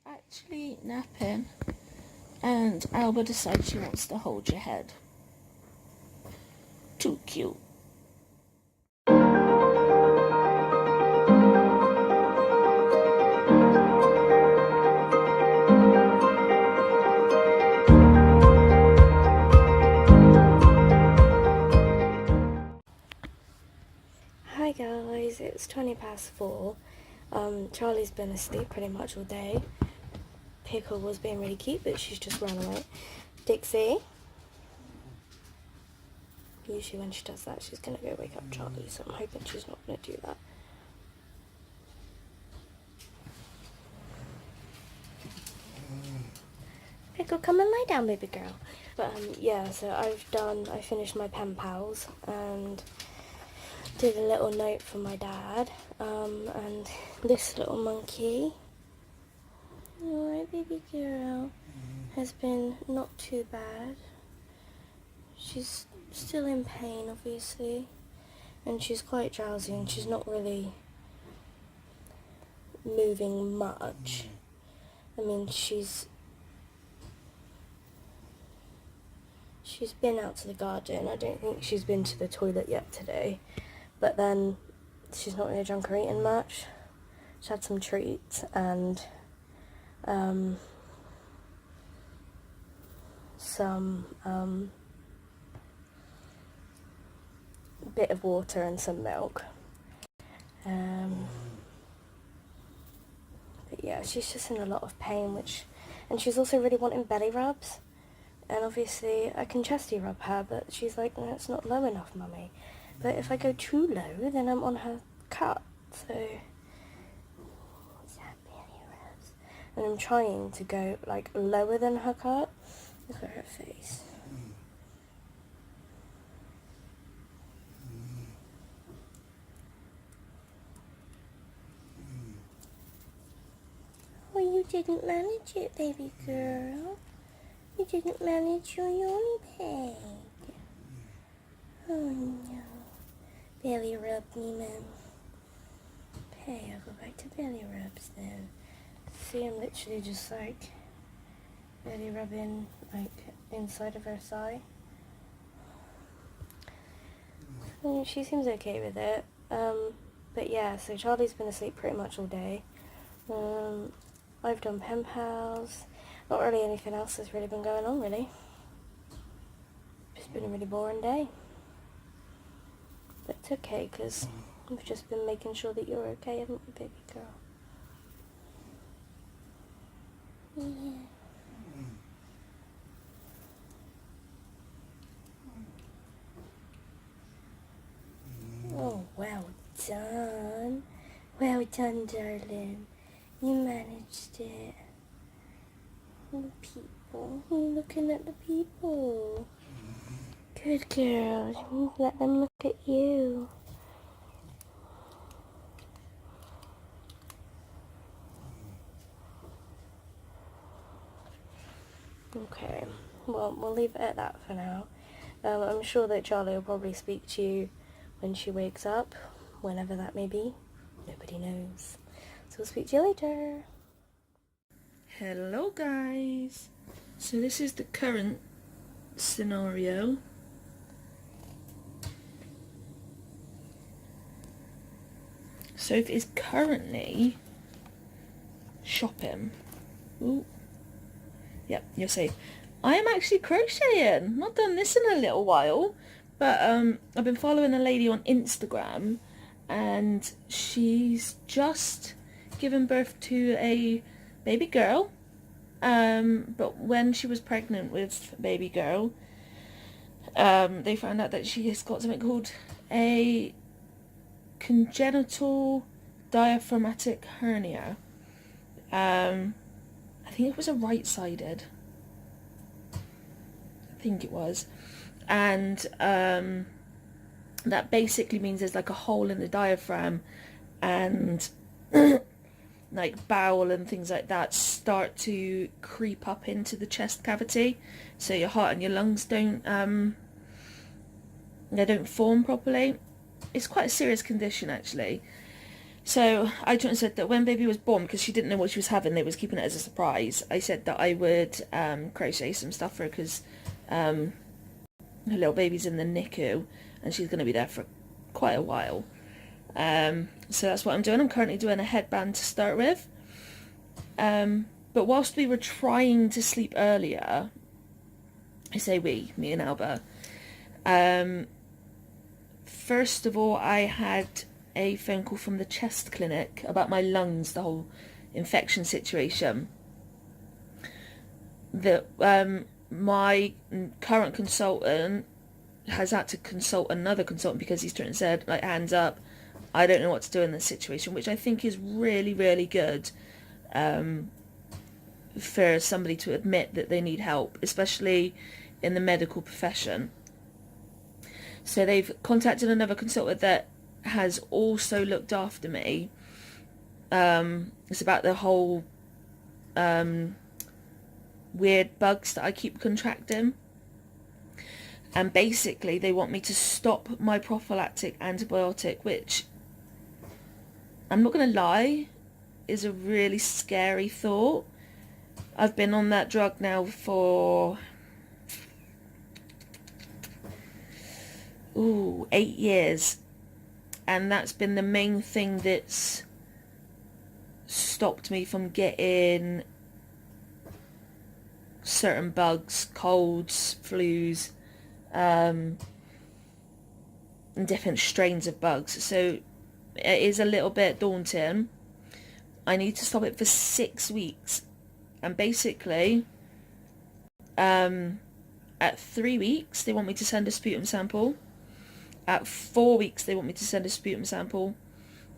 actually napping, and Alba decides she wants to hold your head. Too cute. Hi guys, it's 4:20. Charlie's been asleep pretty much all day. Pickle was being really cute, but she's just run away. Dixie. Usually when she does that, she's going to go wake up Charlie, so I'm hoping she's not going to do that. Pickle, come and lie down, baby girl. But yeah, so I finished my pen pals and did a little note for my dad, and this little monkey, alright baby girl, has been not too bad. She's still in pain obviously, and she's quite drowsy and she's not really moving much. I mean, she's been out to the garden. I don't think she's been to the toilet yet today. But then she's not really drunk or eaten much. She had some treats and some bit of water and some milk. But yeah, she's just in a lot of pain, and she's also really wanting belly rubs. And obviously I can chesty rub her, but she's like, no, it's not low enough, mummy. But if I go too low, then I'm on her cut. So, what's that, belly rubs? And I'm trying to go like lower than her cut. Look at her face. Oh, you didn't manage it, baby girl. You didn't manage your yoni peg. Oh no. Belly rub me, man. Okay, I'll go back to belly rubs then. See, I'm literally just like belly rubbing like inside of her thigh. She seems okay with it. But yeah, so Charlie's been asleep pretty much all day. I've done pen pals. Not really anything else has really been going on, really. It's been a really boring day. But it's okay, because we've just been making sure that you're okay, haven't we, baby girl? Yeah. Oh, well done. Well done, darling. You managed it. The people. You're looking at the people. Good girl. Let them look at you. Okay. Well, we'll leave it at that for now. I'm sure that Charlie will probably speak to you when she wakes up, whenever that may be. Nobody knows. So we'll speak to you later. Hello guys. So this is the current scenario. Sophie is currently shopping. Ooh. Yep, you're safe. I am actually crocheting. Not done this in a little while, but I've been following a lady on Instagram, and she's just given birth to a baby girl. But when she was pregnant with baby girl, they found out that she has got something called a congenital diaphragmatic hernia. I think it was a right-sided. I think it was. And that basically means there's like a hole in the diaphragm, and like bowel and things like that start to creep up into the chest cavity, so your heart and your lungs don't form properly. It's quite a serious condition actually. So I turned and said that when baby was born, because she didn't know what she was having, they was keeping it as a surprise, I said that I would crochet some stuff for her, because her little baby's in the NICU and she's going to be there for quite a while. So that's what I'm doing. I'm currently doing a headband to start with. But whilst we were trying to sleep earlier, I say we, me and Alba, first of all, I had a phone call from the chest clinic about my lungs, the whole infection situation. That my current consultant has had to consult another consultant because he's turned and said, like, hands up, I don't know what to do in this situation, which I think is really, really good for somebody to admit that they need help, especially in the medical profession. So they've contacted another consultant that has also looked after me. It's about the whole weird bugs that I keep contracting. And basically they want me to stop my prophylactic antibiotic, which, I'm not going to lie, is a really scary thought. I've been on that drug now for 8 years, and that's been the main thing that's stopped me from getting certain bugs, colds, flus, and different strains of bugs. So it is a little bit daunting. I need to stop it for 6 weeks, and basically at 3 weeks they want me to send a sputum sample, at 4 weeks they want me to send a sputum sample,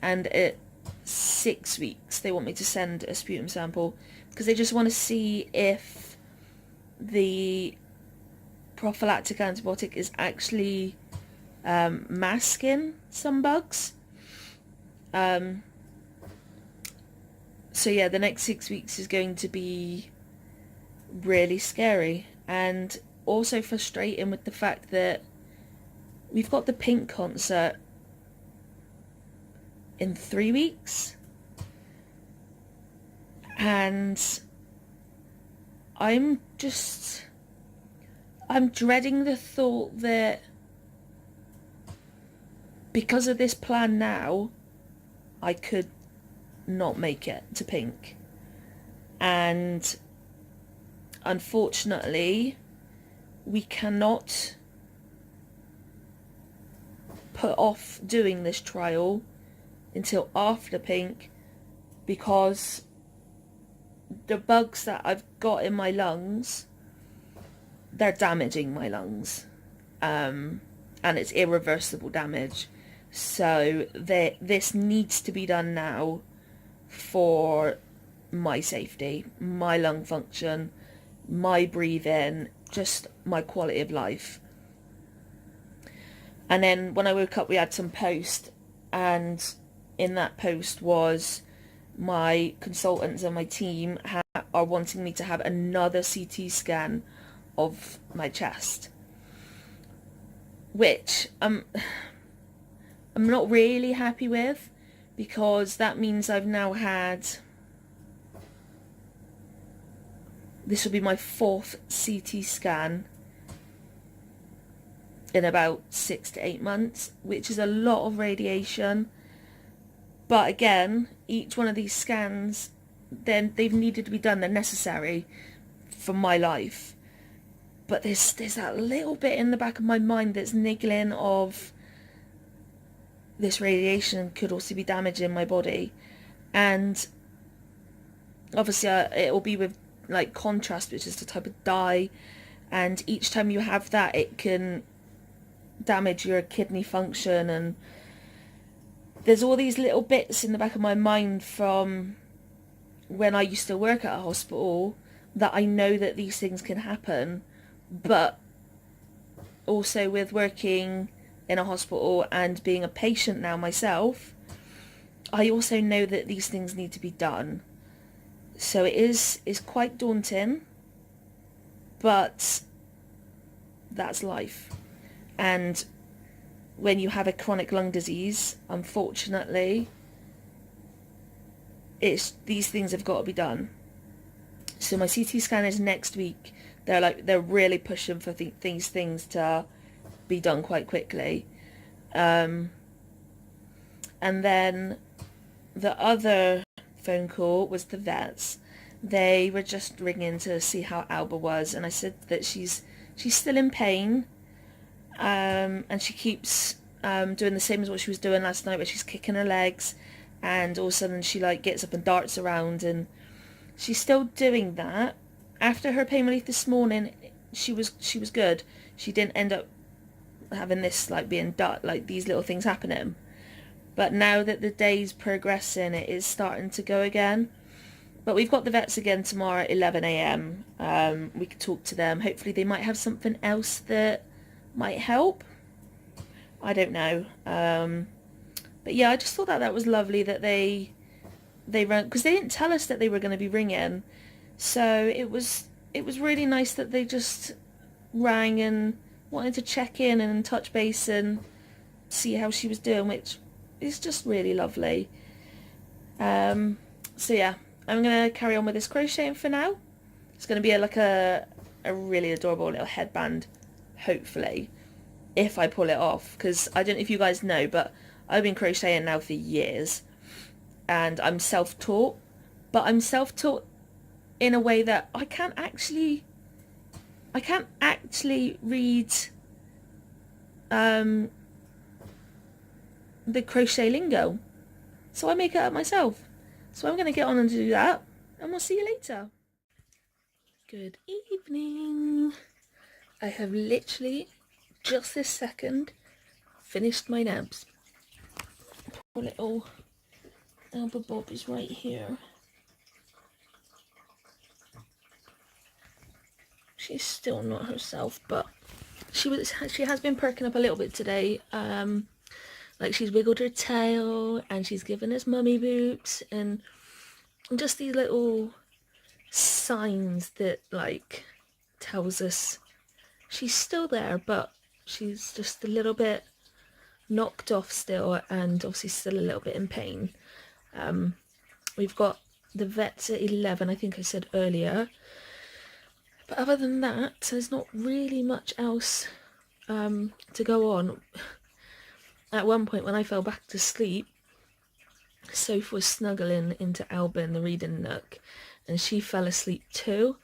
and at 6 weeks they want me to send a sputum sample, because they just want to see if the prophylactic antibiotic is actually masking some bugs. So yeah, the next 6 weeks is going to be really scary, and also frustrating with the fact that we've got the Pink concert in 3 weeks, and I'm dreading the thought that because of this plan now, I could not make it to Pink. And unfortunately, we cannot put off doing this trial until after Pink, because the bugs that I've got in my lungs, they're damaging my lungs, and it's irreversible damage. So this needs to be done now for my safety, my lung function, my breathing, just my quality of life. And then when I woke up, we had some post, and in that post was my consultants and my team are wanting me to have another CT scan of my chest, which I'm not really happy with, because that means I've now had, this will be my 4th CT scan in about 6 to 8 months, which is a lot of radiation. But again, each one of these scans, then they've needed to be done, they're necessary for my life. But there's that little bit in the back of my mind that's niggling of this radiation could also be damaging my body. And obviously it will be with like contrast, which is the type of dye, and each time you have that, it can damage your kidney function. And there's all these little bits in the back of my mind from when I used to work at a hospital that I know that these things can happen. But also with working in a hospital and being a patient now myself, I also know that these things need to be done. So it is quite daunting, but that's life. And when you have a chronic lung disease, unfortunately, these things have got to be done. So my CT scan is next week. They're really pushing for these things to be done quite quickly. And then the other phone call was the vets. They were just ringing to see how Alba was, and I said that she's still in pain, and she keeps doing the same as what she was doing last night, where she's kicking her legs, and all of a sudden she like gets up and darts around, and she's still doing that. After her pain relief this morning, she was good. She didn't end up having this like being like these little things happening. But now that the day's progressing, it is starting to go again. But we've got the vets again tomorrow at 11 a.m. We can talk to them. Hopefully they might have something else that might help. I don't know. But yeah, I just thought that was lovely that they rang, because they didn't tell us that they were going to be ringing. So it was really nice that they just rang and wanted to check in and touch base and see how she was doing, which is just really lovely. So yeah, I'm gonna carry on with this crocheting for now. It's gonna be like a really adorable little headband, hopefully, if I pull it off, because I don't know if you guys know, but I've been crocheting now for years, and I'm self-taught, but I'm self-taught in a way that I can't actually read the crochet lingo, so I make it up myself. So I'm going to get on and do that, and we'll see you later. Good evening. I have literally just this second finished my nabs. Poor little Alba Bob is right here. She's still not herself, but she has been perking up a little bit today. Like she's wiggled her tail, and she's given us mummy boots, and just these little signs that like tells us she's still there, but she's just a little bit knocked off still, and obviously still a little bit in pain. We've got the vets at 11, I think I said earlier, but other than that there's not really much else to go on. At one point when I fell back to sleep, Sophie was snuggling into Alba in the reading nook, and she fell asleep too,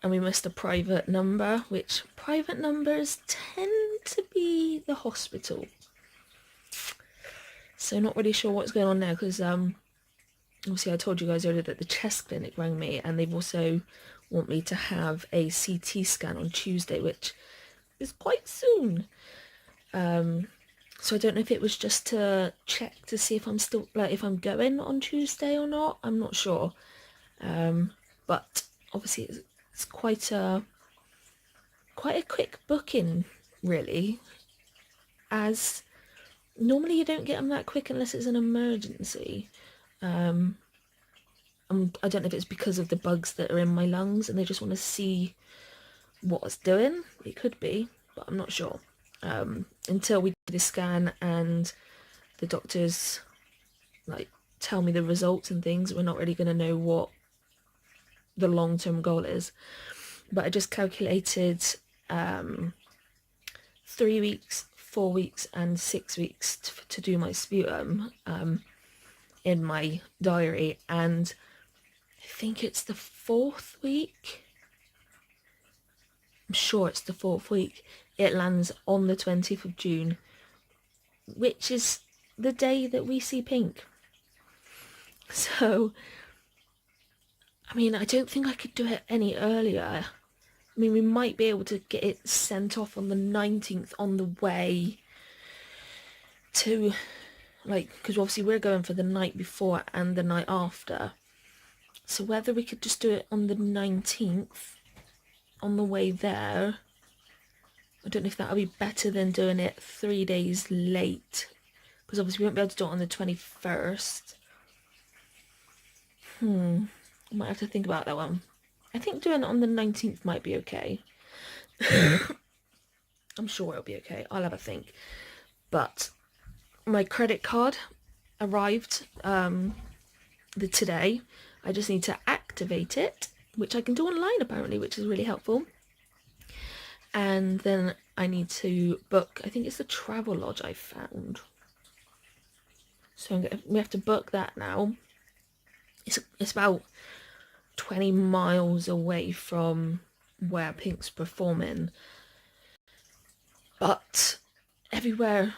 and we missed a private number, which private numbers tend to be the hospital. So not really sure what's going on now, because obviously I told you guys earlier that the chest clinic rang me, and they've also want me to have a CT scan on Tuesday, which is quite soon. So I don't know if it was just to check to see if I'm still, like, if I'm going on Tuesday or not. I'm not sure. But obviously it's quite a quick booking, really, as normally you don't get them that quick unless it's an emergency. I don't know if it's because of the bugs that are in my lungs and they just want to see what it's doing. It could be, but I'm not sure. Until we do the scan and the doctors like tell me the results and things, we're not really going to know what the long-term goal is. But I just calculated 3 weeks, 4 weeks and 6 weeks to do my sputum in my diary, and I think it's the 4th week. I'm sure it's the 4th week. It lands on the 20th of June, which is the day that we see Pink. So, I mean, I don't think I could do it any earlier. I mean, we might be able to get it sent off on the 19th on the way to, like, because obviously we're going for the night before and the night after. So whether we could just do it on the 19th on the way there, I don't know if that would be better than doing it 3 days late, because obviously we won't be able to do it on the 21st. I might have to think about that one. I think doing it on the 19th might be okay. I'm sure it'll be okay. I'll have a think. But my credit card arrived the today. I just need to activate it, which I can do online apparently, which is really helpful. And then I need to book, I think it's the travel lodge I found. So we have to book that now. It's about 20 miles away from where Pink's performing. But everywhere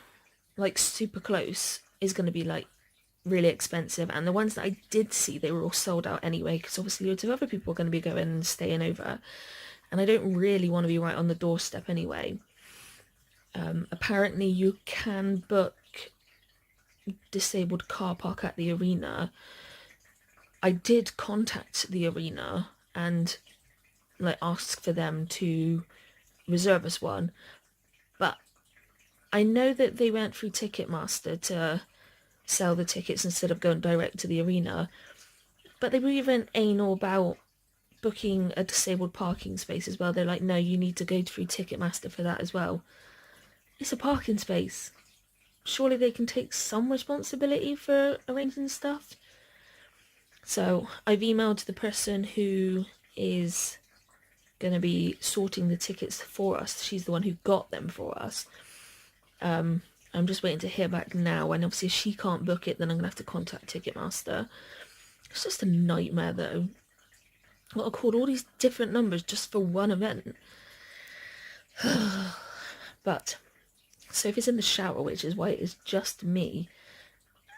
like super close is going to be like really expensive, and the ones that I did see, they were all sold out anyway, because obviously loads of other people are going to be going and staying over, and I don't really want to be right on the doorstep anyway. Apparently you can book disabled car park at the arena. I did contact the arena and like ask for them to reserve us one, but I know that they went through Ticketmaster to sell the tickets instead of going direct to the arena, but they were even anal about booking a disabled parking space as well. They're like, no, you need to go through Ticketmaster for that as well. It's a parking space. Surely they can take some responsibility for arranging stuff. So I've emailed the person who is going to be sorting the tickets for us. She's the one who got them for us. I'm just waiting to hear back now, and obviously if she can't book it, then I'm going to have to contact Ticketmaster. It's just a nightmare though. I've got to call all these different numbers just for one event. But Sophie's in the shower, which is why it is just me.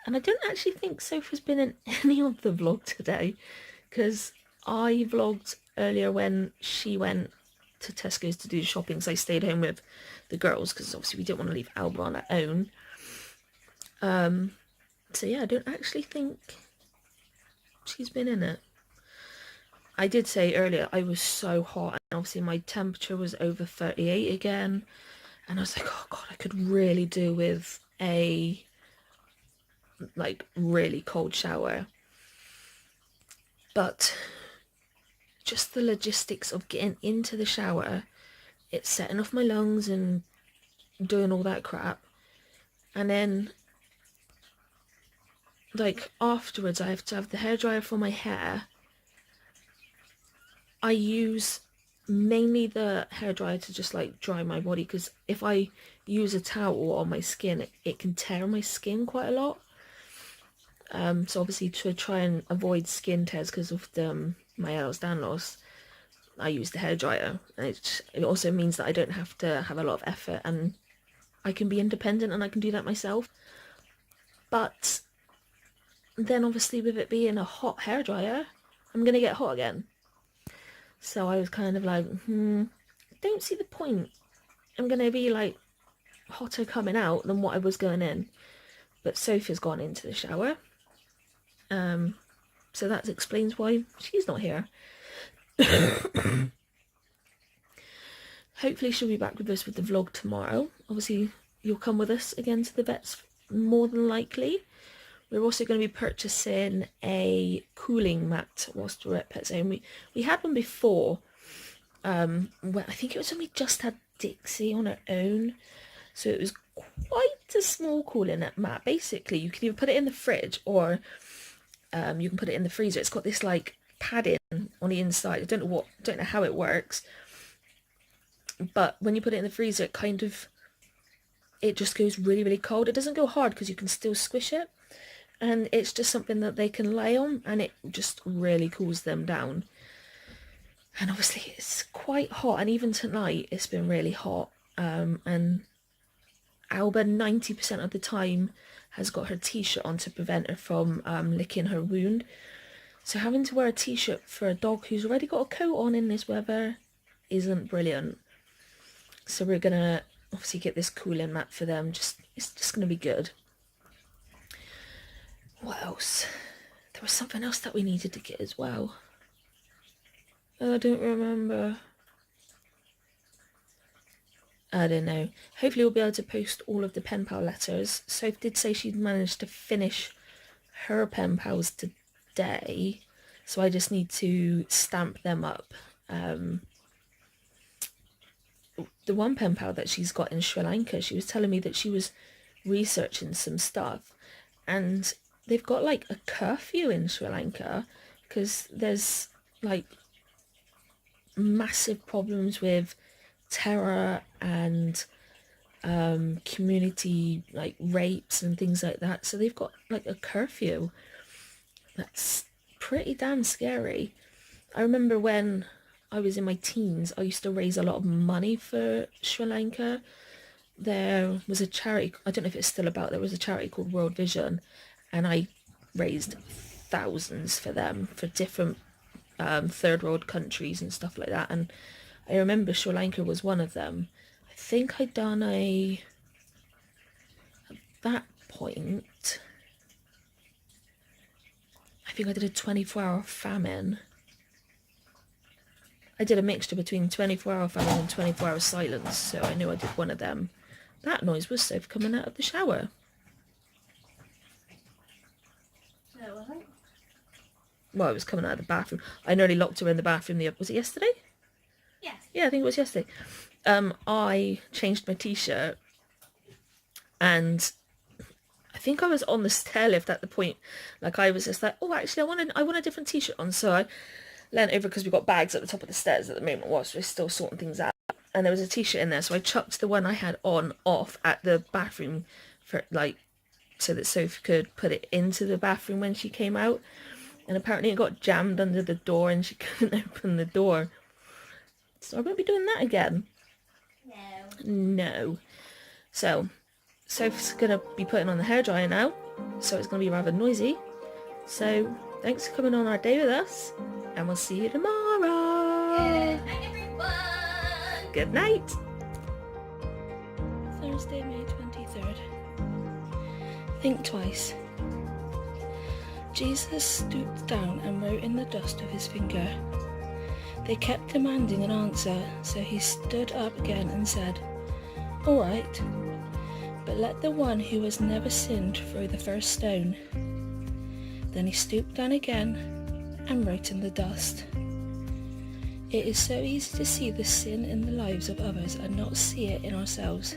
And I don't actually think Sophie's been in any of the vlog today, because I vlogged earlier when she went to Tesco's to do shopping, so I stayed home with the girls, because obviously we didn't want to leave Alba on her own. So yeah, I don't actually think she's been in it. I did say earlier I was so hot, and obviously my temperature was over 38 again, and I was like, oh god, I could really do with a like really cold shower. But just the logistics of getting into the shower, it's setting off my lungs and doing all that crap, and then like afterwards I have to have the hairdryer for my hair. I use mainly the hairdryer to just like dry my body, because if I use a towel on my skin, it can tear my skin quite a lot. So obviously to try and avoid skin tears because of my Ehlers-Danlos loss, I use the hairdryer, and it also means that I don't have to have a lot of effort, and I can be independent and I can do that myself. But then obviously with it being a hot hairdryer, I'm gonna get hot again. So I was kind of like, don't see the point. I'm gonna be like hotter coming out than what I was going in. But Sophie's gone into the shower. So that explains why she's not here. Hopefully she'll be back with us with the vlog tomorrow. Obviously you'll come with us again to the vets, more than likely. We're also going to be purchasing a cooling mat whilst we're at Pet Zone. We had one before. I think it was when we just had Dixie on her own. So it was quite a small cooling mat. Basically, you can either put it in the fridge or you can put it in the freezer. It's got this like padding on the inside. I don't know how it works. But when you put it in the freezer, it just goes really, really cold. It doesn't go hard because you can still squish it. And it's just something that they can lay on, and it just really cools them down. And obviously it's quite hot, and even tonight it's been really hot. And Alba 90% of the time has got her t-shirt on to prevent her from licking her wound. So having to wear a t-shirt for a dog who's already got a coat on in this weather isn't brilliant. So we're gonna obviously get this cooling mat for them. It's just gonna be good. What else? There was something else that we needed to get as well. I don't remember. I don't know. Hopefully we'll be able to post all of the pen pal letters. Soph did say she'd managed to finish her pen pals today, so I just need to stamp them up. The one pen pal that she's got in Sri Lanka, she was telling me that she was researching some stuff, and they've got like a curfew in Sri Lanka because there's like massive problems with terror and community like rapes and things like that. So they've got like a curfew that's pretty damn scary. I remember when I was in my teens, I used to raise a lot of money for Sri Lanka. There was a charity, I don't know if it's still about, there was a charity called World Vision, and I raised thousands for them for different third world countries and stuff like that. And I remember Sri Lanka was one of them. I think I'd done at that point, I think I did a 24-hour famine. I did a mixture between 24-hour famine and 24-hour silence, so I knew I did one of them. That noise was Soph coming out of the shower. No, it wasn't. Well, it was coming out of the bathroom. I nearly locked her in the bathroom was it yesterday? Yes. Yeah, I think it was yesterday. I changed my t-shirt, and I think I was on the stair lift at the point. Like, I was just like, oh, actually, I want a different t-shirt on. So I leant over because we've got bags at the top of the stairs at the moment whilst we're still sorting things out. And there was a t-shirt in there, so I chucked the one I had on off at the bathroom for like so that Sophie could put it into the bathroom when she came out. And apparently it got jammed under the door and she couldn't open the door. So I won't be doing that again. No. So Sophie's gonna be putting on the hairdryer now, so it's gonna be rather noisy. So thanks for coming on our day with us, and we'll see you tomorrow. Good night, everyone. Good night. Thursday, May 23rd. Think twice. Jesus stooped down and wrote in the dust with his finger. They kept demanding an answer, so he stood up again and said, "All right, but let the one who has never sinned throw the first stone." Then he stooped down again and wrote in the dust. It is so easy to see the sin in the lives of others and not see it in ourselves.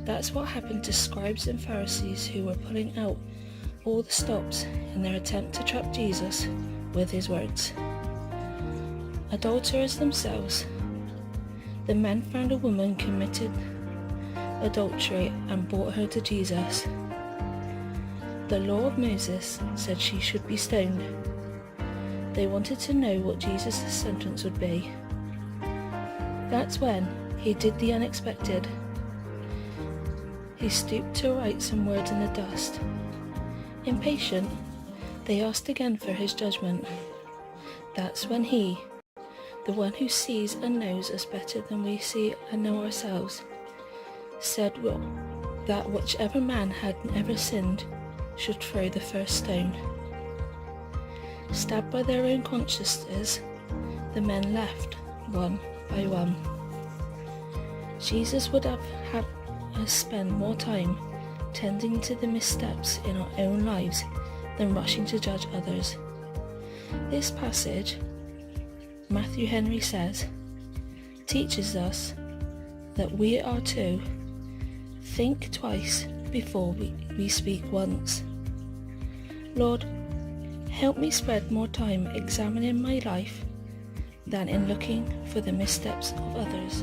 That's what happened to scribes and Pharisees who were pulling out all the stops in their attempt to trap Jesus with his words. Adulterers themselves. The men found a woman committed adultery and brought her to Jesus. The law of Moses said she should be stoned. They wanted to know what Jesus' sentence would be. That's when he did the unexpected. He stooped to write some words in the dust. Impatient, they asked again for his judgment. That's when he, the one who sees and knows us better than we see and know ourselves, said that whichever man had ever sinned should throw the first stone. Stabbed by their own consciences, the men left one by one. Jesus would have had us spend more time tending to the missteps in our own lives than rushing to judge others. This passage, Matthew Henry says, teaches us that we are to think twice before we speak once. Lord, help me spend more time examining my life than in looking for the missteps of others.